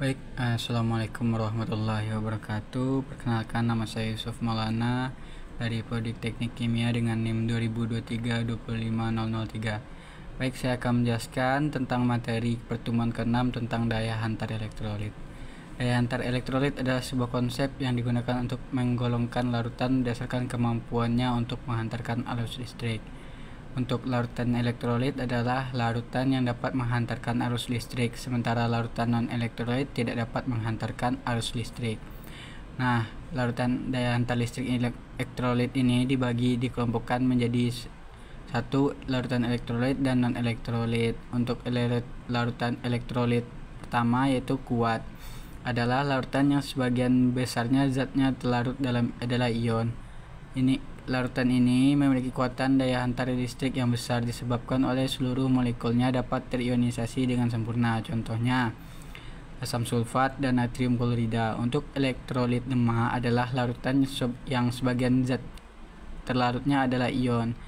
Baik, Assalamualaikum warahmatullahi wabarakatuh. Perkenalkan, nama saya Yusuf Maulana dari Prodi Teknik Kimia dengan NIM 2023-25003. Baik, saya akan menjelaskan tentang materi pertemuan ke-6 tentang daya hantar elektrolit. Daya hantar elektrolit adalah sebuah konsep yang digunakan untuk menggolongkan larutan berdasarkan kemampuannya untuk menghantarkan arus listrik. Untuk larutan elektrolit adalah larutan yang dapat menghantarkan arus listrik, sementara larutan non-elektrolit tidak dapat menghantarkan arus listrik. Nah, larutan daya hantar listrik elektrolit ini dikelompokkan menjadi satu, larutan elektrolit dan non-elektrolit. Untuk larutan elektrolit pertama, yaitu kuat, adalah larutan yang sebagian besarnya zatnya terlarut dalam adalah ion. Larutan ini memiliki kekuatan daya hantar listrik yang besar disebabkan oleh seluruh molekulnya dapat terionisasi dengan sempurna. Contohnya, asam sulfat dan natrium klorida. Untuk elektrolit lemah adalah larutan yang sebagian zat terlarutnya adalah ion,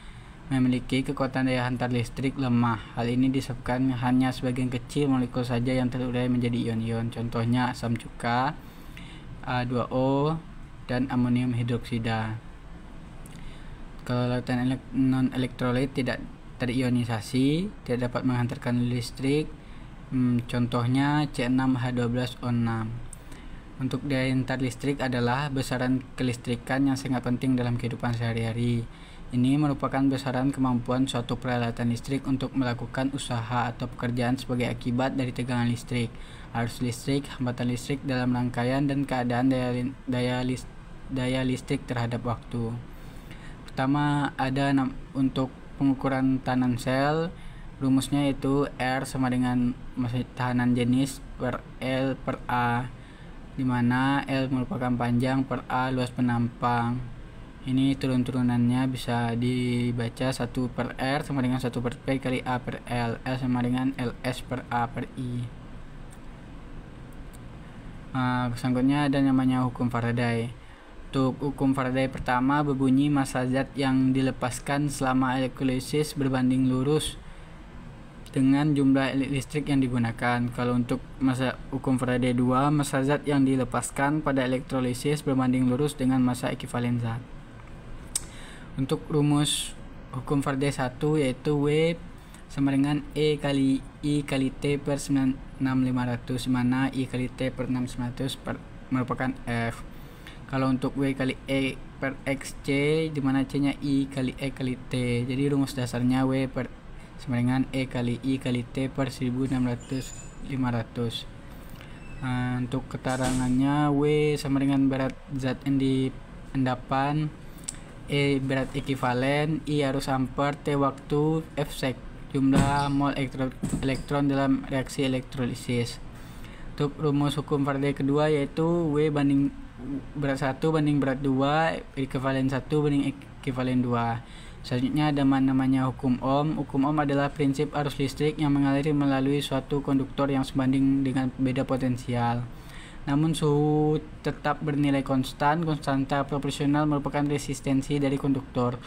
memiliki kekuatan daya hantar listrik lemah. Hal ini disebabkan hanya sebagian kecil molekul saja yang terurai menjadi ion-ion. Contohnya asam cuka, A2O, dan amonium hidroksida. Kalau larutan non-elektrolit tidak terionisasi, tidak dapat menghantarkan listrik, contohnya C6H12O6. Untuk daya hantar listrik adalah besaran kelistrikan yang sangat penting dalam kehidupan sehari-hari. Ini merupakan besaran kemampuan suatu peralatan listrik untuk melakukan usaha atau pekerjaan sebagai akibat dari tegangan listrik, arus listrik, hambatan listrik dalam rangkaian, dan keadaan daya listrik terhadap waktu. Pertama, ada untuk pengukuran tahanan sel, rumusnya yaitu R sama dengan tahanan jenis per L per A, di mana L merupakan panjang per A luas penampang. Ini turun-turunannya bisa dibaca 1 per R sama dengan 1 per P kali A per L, L sama dengan LS per A per I. Selanjutnya ada namanya hukum Faraday. Untuk hukum Faraday pertama berbunyi massa zat yang dilepaskan selama elektrolisis berbanding lurus dengan jumlah listrik yang digunakan. Kalau untuk hukum Faraday 2, massa zat yang dilepaskan pada elektrolisis berbanding lurus dengan massa ekivalen zat. Untuk rumus hukum Faraday 1 yaitu W sama dengan E kali I kali T per 6500, mana I kali T per 6900 merupakan F. Kalau untuk W kali E per XC, dimana C nya I kali E kali T. Jadi rumus dasarnya W sama dengan E kali I kali T per 1600. Untuk keterangannya, W sama dengan berat zat yang di endapan, E berat ekivalen, I arus ampere, T waktu, F sek jumlah mol elektron dalam reaksi elektrolisis. Untuk rumus hukum Faraday kedua yaitu W banding berat 1 banding berat 2, ekivalen 1 banding ekivalen 2. Selanjutnya ada namanya hukum Ohm. Hukum Ohm adalah prinsip arus listrik yang mengalir melalui suatu konduktor yang sebanding dengan beda potensial. Namun suhu tetap bernilai konstan. Konstanta proporsional merupakan resistensi dari konduktor.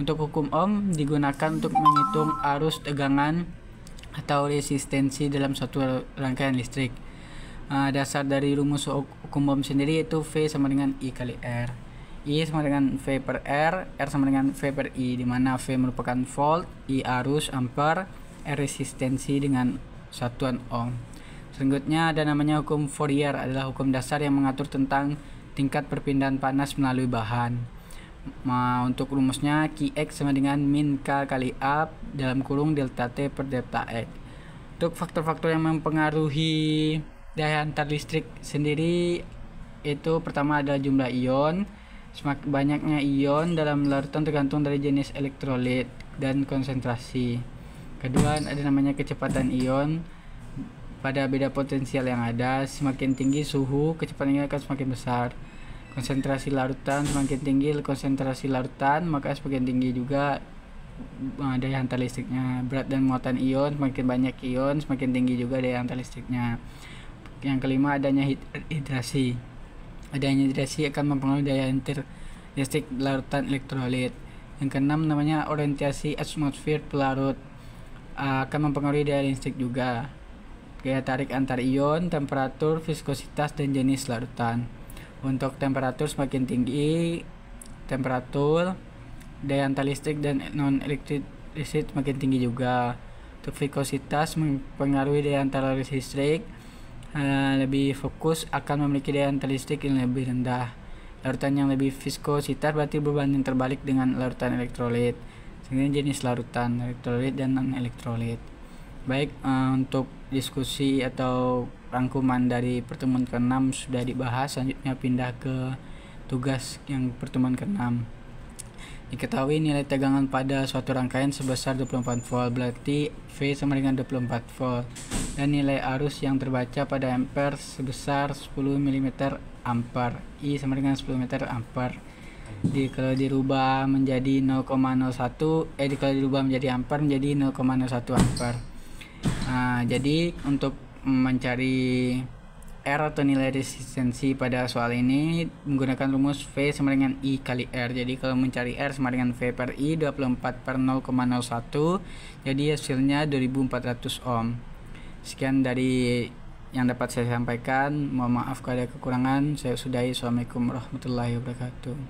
Untuk hukum Ohm digunakan untuk menghitung arus tegangan atau resistensi dalam suatu rangkaian listrik. Dasar dari rumus hukum Ohm sendiri yaitu V sama dengan I kali R. I sama dengan V per R sama dengan V per I, di mana V merupakan volt, I arus ampere, R resistensi dengan satuan ohm. Selanjutnya ada namanya hukum Fourier, adalah hukum dasar yang mengatur tentang tingkat perpindahan panas melalui bahan. Untuk rumusnya Qx sama dengan min K kali A dalam kurung delta T per delta X. Untuk faktor-faktor yang mempengaruhi daya hantar listrik sendiri itu pertama adalah jumlah ion. Semakin banyaknya ion dalam larutan tergantung dari jenis elektrolit dan konsentrasi. Kedua ada namanya kecepatan ion pada beda potensial yang ada. Semakin tinggi suhu, kecepatan ion akan semakin besar. Konsentrasi larutan semakin tinggi konsentrasi larutan, maka semakin tinggi juga daya hantar listriknya. Berat dan muatan ion, semakin banyak ion semakin tinggi juga daya hantar listriknya. Yang kelima adanya hidrasi. Adanya hidrasi akan mempengaruhi daya hantar listrik larutan elektrolit. Yang keenam namanya orientasi atmosfer pelarut, akan mempengaruhi daya listrik juga. gaya tarik antar ion, temperatur, viskositas, dan jenis larutan. Untuk temperatur semakin tinggi, temperatur, daya antar listrik dan non-elektrisiti semakin tinggi juga. Untuk viskositas mempengaruhi daya antar listrik, lebih fokus akan memiliki daya antar listrik yang lebih rendah. Larutan yang lebih viskositas berarti berbanding terbalik dengan larutan elektrolit. Sebenarnya jenis larutan elektrolit dan non-elektrolit. Baik, untuk diskusi atau rangkuman dari pertemuan ke-6 sudah dibahas. Selanjutnya pindah ke tugas yang pertemuan ke-6. Diketahui nilai tegangan pada suatu rangkaian sebesar 24 volt, berarti V sama dengan 24 volt. Dan nilai arus yang terbaca pada ampere sebesar 10 mm ampere. I sama dengan 10 meter ampere. Kalau dirubah menjadi 0,01, kalau dirubah menjadi ampere menjadi 0,01 ampere. Jadi untuk mencari R atau nilai resistensi pada soal ini menggunakan rumus V sama dengan I kali R. Jadi kalau mencari R sama dengan V per I 24 per 0,01, jadi hasilnya 2400 ohm. Sekian dari yang dapat saya sampaikan. Mohon maaf kalau ada kekurangan. Saya sudahi. Assalamualaikum warahmatullahi wabarakatuh.